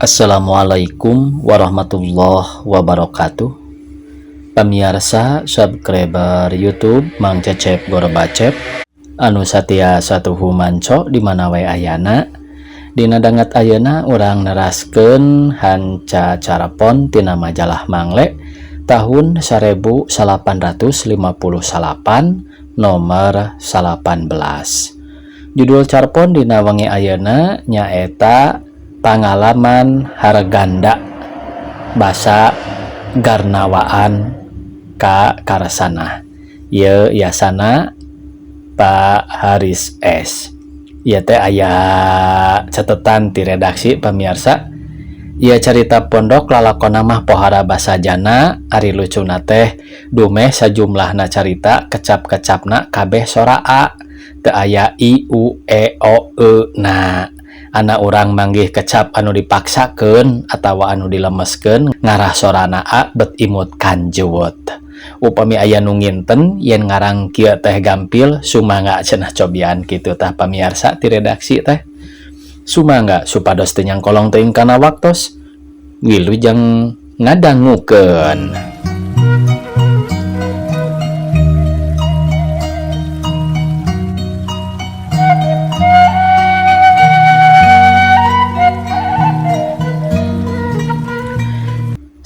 Assalamualaikum warahmatullahi wabarakatuh. Pemirsa subscriber YouTube Mang Cecep Gorbacep anu satia satuhu manco di mana wae ayana. Dina dangat ayeuna urang neraskeun hanca carapon tina majalah Mangle tahun 1858 nomor 18. Judul carpon dina wengi ayeuna nyaeta Pangalaman Harganda basa Garnawaan ka Karsana. Ye yasana Pak Haris S. Ieu teh aya catetan ti redaksi pamirsa. Ieu carita pondok lalakonna mah pohara basa jana, ari lucuna teh dumeh sajumlahna carita kecap-kecapna kabeh sora A. Teu aya I, U, E, O, E na. Anak orang manggih kecap anu dipaksakeun atawa anu dilemeskeun ngarah sorana A bet imut kanjewet. Upami aya nu nginten yen ngarang kieu teh gampil sumangga cenah cobian kitu tah pamirsa ti redaksi teh. Sumangga supados teu nyangkolong teuing kana waktos. Wilujeng ngadangukeun.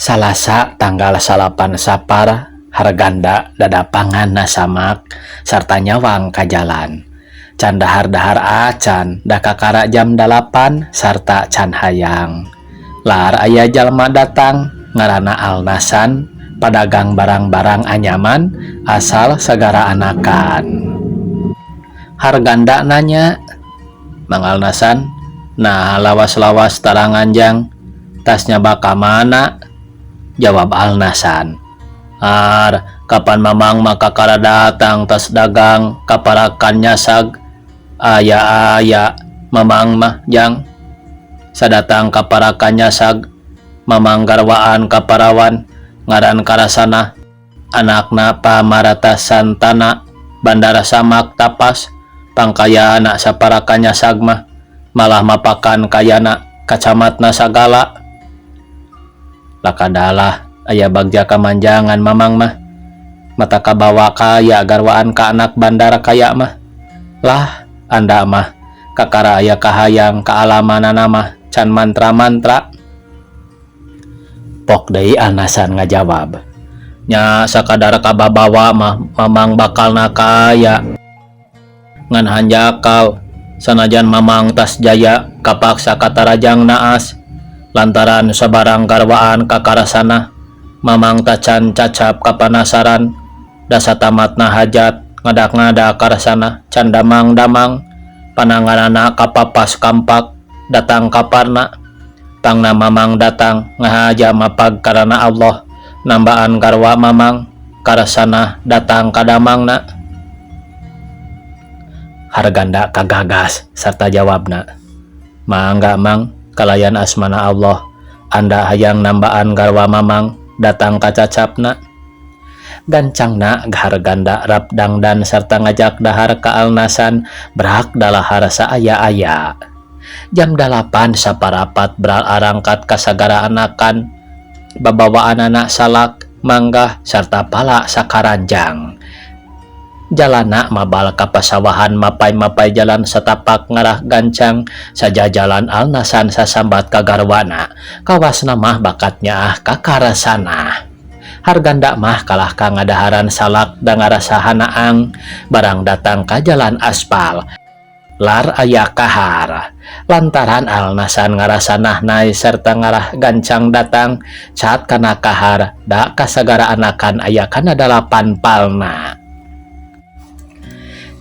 Salasa tanggal 8 Sapar Harganda dadapangan nasamak sarta nyawang ka jalan. Can dahar-dahar acan da kakara jam 8 sarta can hayang. Lar aya jalma datang ngaranna Alnasan, padagang barang-barang anyaman asal sagara anakan. Harganda nanya, "Mang Alnasan, nah lawas-lawas taranganjang tasnya baka mana?" Jawab Alnasan, kapan mamang maka kara datang tas dagang kaparakan nyasag aya mamang mah jang sadatang kaparakan nyasag mamang garwaan kaparawan ngaran Karasana anakna Pamarata Santana Bandara Samak Tapas pangkayana saparakan nyasag mah malah mapakan kayana kacamatna sagala. Lakadalah aya bagja kamanjangan mamang mah mata kabawa kaya garwaan ka anak bandara kaya mah lah anda mah kakara aya kahayang kaalamanana mah can mantra-mantra. Pok deui Alnasan ngajawab, nya sakadar kababawa mah mamang bakal nakaya ngan hanjakal sanajan mamang tas jaya kapaksa katarajang naas lantaran sabarang garwaan ka Karasana mamang tacan cacap kapanasaran dasa tamatna hajat ngadak-ngadak Karasana can damang-damang pananganana kapapas kampak datang kaparna tangna mamang datang ngahaja mapag karana Allah nambaan garwa mamang Karasana datang kadamangna. Harganda kagagas sarta jawabna, "Mangga mang, kalayan asmana Allah anda hayang nambaan garwa mamang datang kacacapna." Gancangna Harganda rapdang dan serta ngajak dahar ka Alnasan berak dalahar saaya-aya. Jam 8 saparapat beral arangkat ka sagara anakan babawaan anak salak manggah serta pala sakaranjang. Jalana mabal ka pasawahan mapay-mapay jalan setapak ngarah gancang saja jalan Alnasan sasambat ka garwana kawasna mah bakatnya ka Karasana. Harganda mah kalah ka ngadaharan salak da ngarasahanaang barang datang ka jalan aspal lar aya kahar lantaran Alnasan ngarasanah nae serta ngarah gancang datang saat kana kahar da kasagara anakan aya kana 8 palna.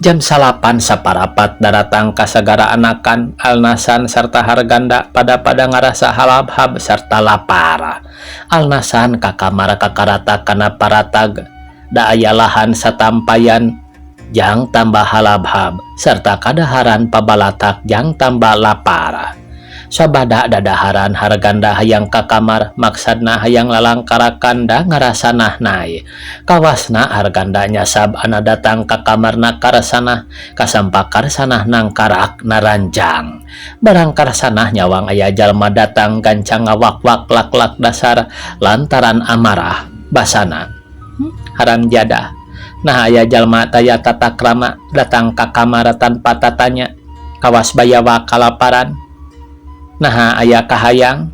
Jam 8 saparapat daratang ka sagara anakan Alnasan sarta Harganda pada ngarasa halabhab sarta lapar. Alnasan ka kamar kakarata kana paratag da aya lahan satampayan jang tambah halabhab sarta kadaharan pabalatak jang tambah lapar. Sabada dadaharan harganda hayang ka kamar maksudna hayang lalangkarakanda ngarasanah nae. Kawasna harganda nyasab ana datang ka kamarna karasanah kasampak karasanah nang karak naranjang. Barang karasanah nyawang aya jalma datang gancang ngawak-wak lak-lak dasar lantaran amarah basana. Haram jadah. Nah aya jalma taya tata krama datang ka kamar tanpa tatanya kawas bayawa kalaparan. Nah aya kahayang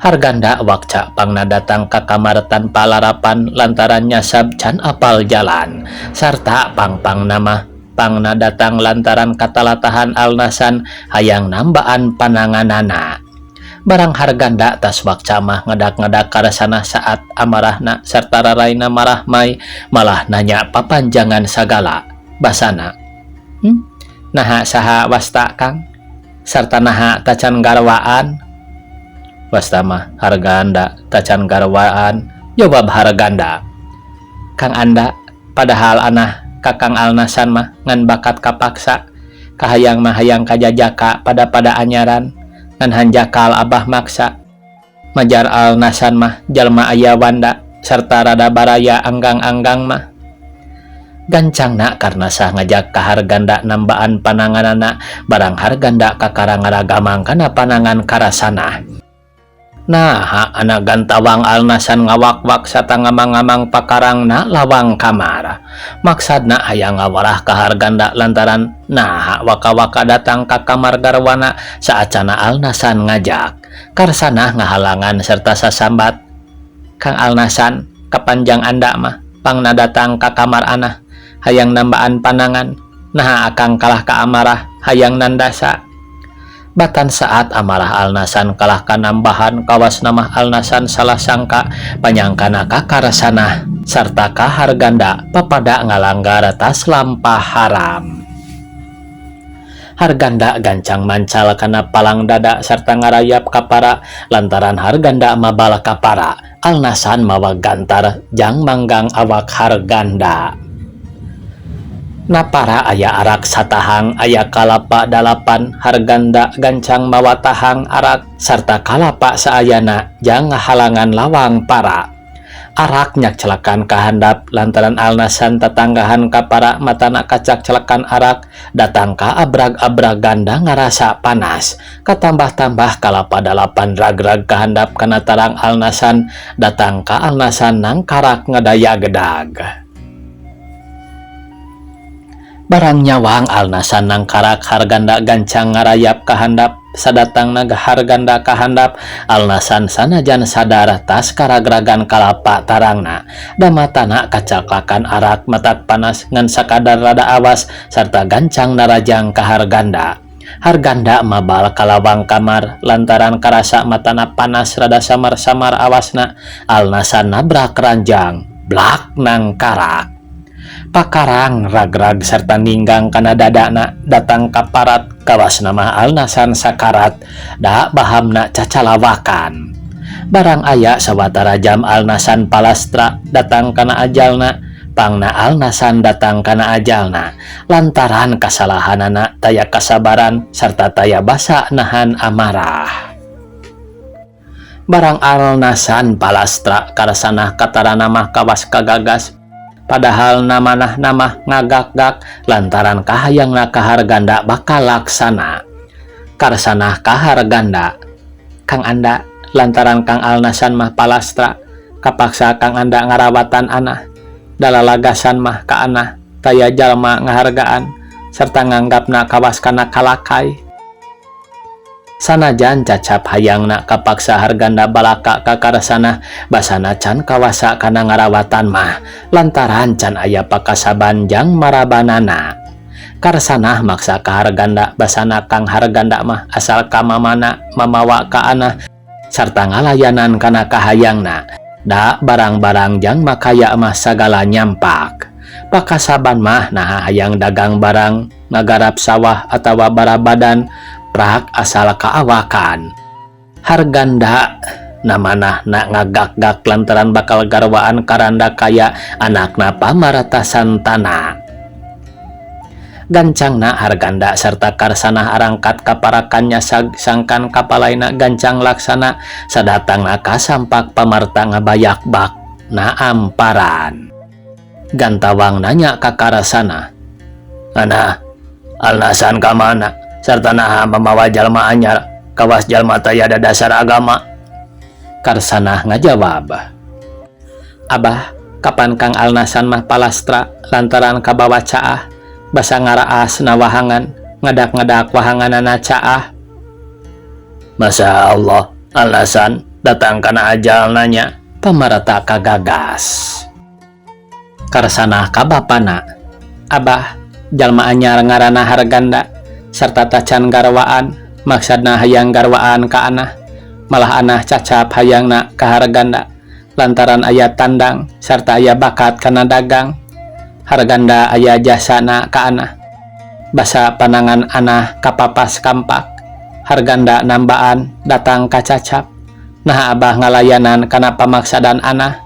harganda wakca pangna datang ka kamar tanpa larapan lantaran nyasab can apal jalan sarta pang nama pangna datang lantaran katalatahan alnasan hayang nambaan pananganana. Barang harganda tas wakca mah ngedak-ngedak karasana saat amarahna sarta raraina marah mai malah nanya papanjangan sagala basana. Naha saha wasta kang sarta naha tacan garwaan. Wasta mah harganda tacan garwaan. Jawab harganda, kang anda padahal anah kakang alnasan mah ngan bakat kapaksa kahayang mah hayang kajajaka pada anyaran ngan hanjakal abah maksa majar alnasan mah jalma aya wanda sarta rada baraya anggang-anggang mah gancangna karena sah ngajak ka harganda nambaan pananganana barang harganda kakarangaragamang kana panangan karasana. Nah anak gantawang alnasan ngawak-wak sarta ngamang-ngamang pakarangna lawang kamar maksadna hayang ngawarah ka harganda lantaran nah waka-waka datang ka kamar garwana saacana alnasan ngajak karsana ngahalangan serta sasambat. Kang alnasan kapanjang anda mah pangna datang ka kamar anah hayang nambaan panangan nah akang kalah ka amarah hayang nandasa. Batan saat amarah alnasan kalah ka nambahan kawas namah alnasan salah sangka panyangkana ka karasana sarta ka harganda papada ngalanggar tas lampah haram. Harganda gancang mancal kana palang dada sarta ngarayap kapara lantaran harganda mabal kapara alnasan mawa gantar jang manggang awak harganda. Napara aya arak satahang aya kalapa dalapan harganda gancang mawa tahang arak sarta kalapa saayana jang ngahalangan lawang para. Arak nyak celakan kahandap lantaran alnasan tetanggahan kapara matana kacak celakan arak datang ka abrag-abrag ganda ngarasa panas katambah-tambah kalapa dalapan rag-rag kahandap kana tarang alnasan datang ka alnasan nang karak ngedaya gedag. Barang nyawang alnasan nang karak harganda gancang ngarayap kahandap sadatang naga harganda kahandap alnasan sanajan sadar tas karagragan kalapa tarangna damatana kacaklakan arak matak panas ngan sakadar rada awas sarta gancang narajang ka harganda. Harganda mabal kalawang kamar lantaran karasa matana panas rada samar-samar awasna alnasan nabrak ranjang blak nang karak. Pakarang ragrag serta ninggang kana dadana datang kaparat kawas nama alnasan sakarat da bahamna cacalawakan. Barang aya sawatara jam alnasan palastra datang kana ajalna pangna alnasan datang kana ajalna lantaran kasalahanana taya kasabaran sarta taya basa nahan amarah. Barang alnasan palastra karasana katarana mah kawas kagagas padahal namah ngagak-gak lantaran kahayangna kaharganda bakal laksana. Karsanah kaharganda kang anda lantaran kang alnasan mah palastra kapaksa kang anda ngarawatan anah dalalagasan mah ka anah taya jalma ngahargaan serta nganggapna kawas kana kalakai. Sanajan cacap hayangna kapaksa harganda balaka kakarasana basana can kawasa kana ngarawatan mah lantaran can aya pakasaban jang marabanana. Karsanah maksa ka harganda basana kang harganda mah asal kamamana mamawa ka anah sarta ngalayanan kana kahayangna da barang-barang jang makaya mah sagala nyampak. Pakasaban mah nah hayang dagang barang ngagarap sawah atawa barabadan prak asal kaawakan. Harganda namanah nak ngagak-gak lantaran bakal garwaan karanda kaya anakna pamaratasan tanah. gancangna harganda sarta karsana arangkat kaparakannya sangkan kapalaina gancang laksana sadatangna kasampak pamarta ngabayak bak na amparan. Gantawang nanya ka karasana, "Ana, alnasan ka mana? Sarta naha mamawa jalma anyar kawas jalma tayada dasar agama?" Karsana ngajawab, "Abah, kapan Kang alnasan mah palastra lantaran kabawa caah basa ngaraas na wahangan ngadak-ngadak wahanganana caah." "Masya Allah, alnasan datang kana ajal nanya," pamarata kagagas. Karsana ka bapana, "Abah, jalma anyar ngaranna Harganda sarta tacan garwaan, maksadna hayang garwaan ka anah, malah anah cacap hayangna ka Harganda lantaran aya tandang sarta aya bakat kana dagang. Harganda aya jasana ka anah, basa panangan anah kapapas kampak, Harganda nambaan datang ka cacap, nah abah ngalayanan kana pamaksadan anah."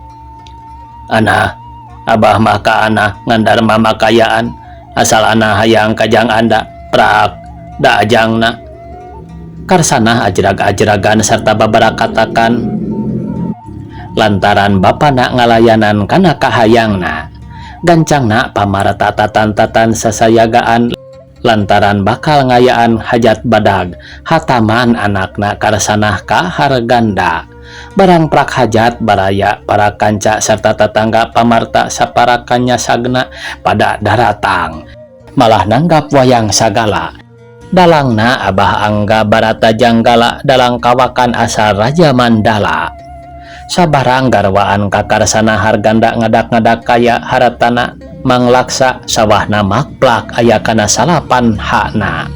"Anah, abah mah ka anah ngandar mamakayaan, asal anah hayang kajang anda prak da ajangna." Karsana ajrag-ajragan sarta babarakatakan lantaran bapana ngalayanan kana kahayangna. Gancangna pamarata tatan-tatan sasayagaan lantaran bakal ngayaan hajat badag hataman anakna Karsana ka Harganda. Barang prak hajat baraya para kanca serta tetangga pamarta saparakannya sagna pada daratang malah nanggap wayang sagala. Dalangna abah angga barata janggala dalang kawakan asal Raja Mandala. Sabarang garwaan ka Karsana Harganda ngadak-ngadak kaya haratana manglaksa sawahna makplak aya kana salapan hakna.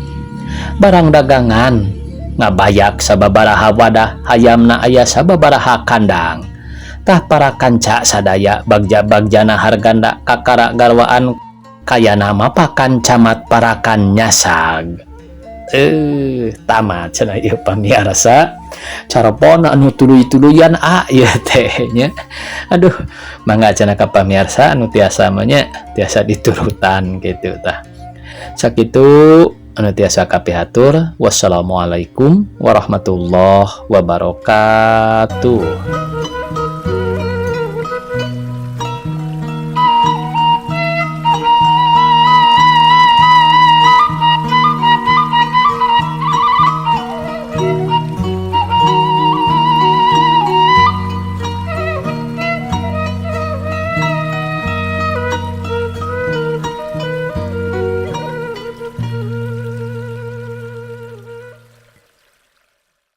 Barang dagangan ngabayak sababaraha wadah hayamna aya sababaraha kandang. Tah para kanca sadaya bagja-bagjana Harganda kakara garwaan kayana mapakan camat parakan nyasag. Tamat cenah ieu pamirsa. Carapona anu tuluy-tuluyan ieu teh nya. Aduh, mangga cenah ka pamirsa anu tiasa mah nya tiasa diturutan kitu tah. Sakitu anu tiasa kapihatur. Wassalamualaikum warahmatullahi wabarakatuh.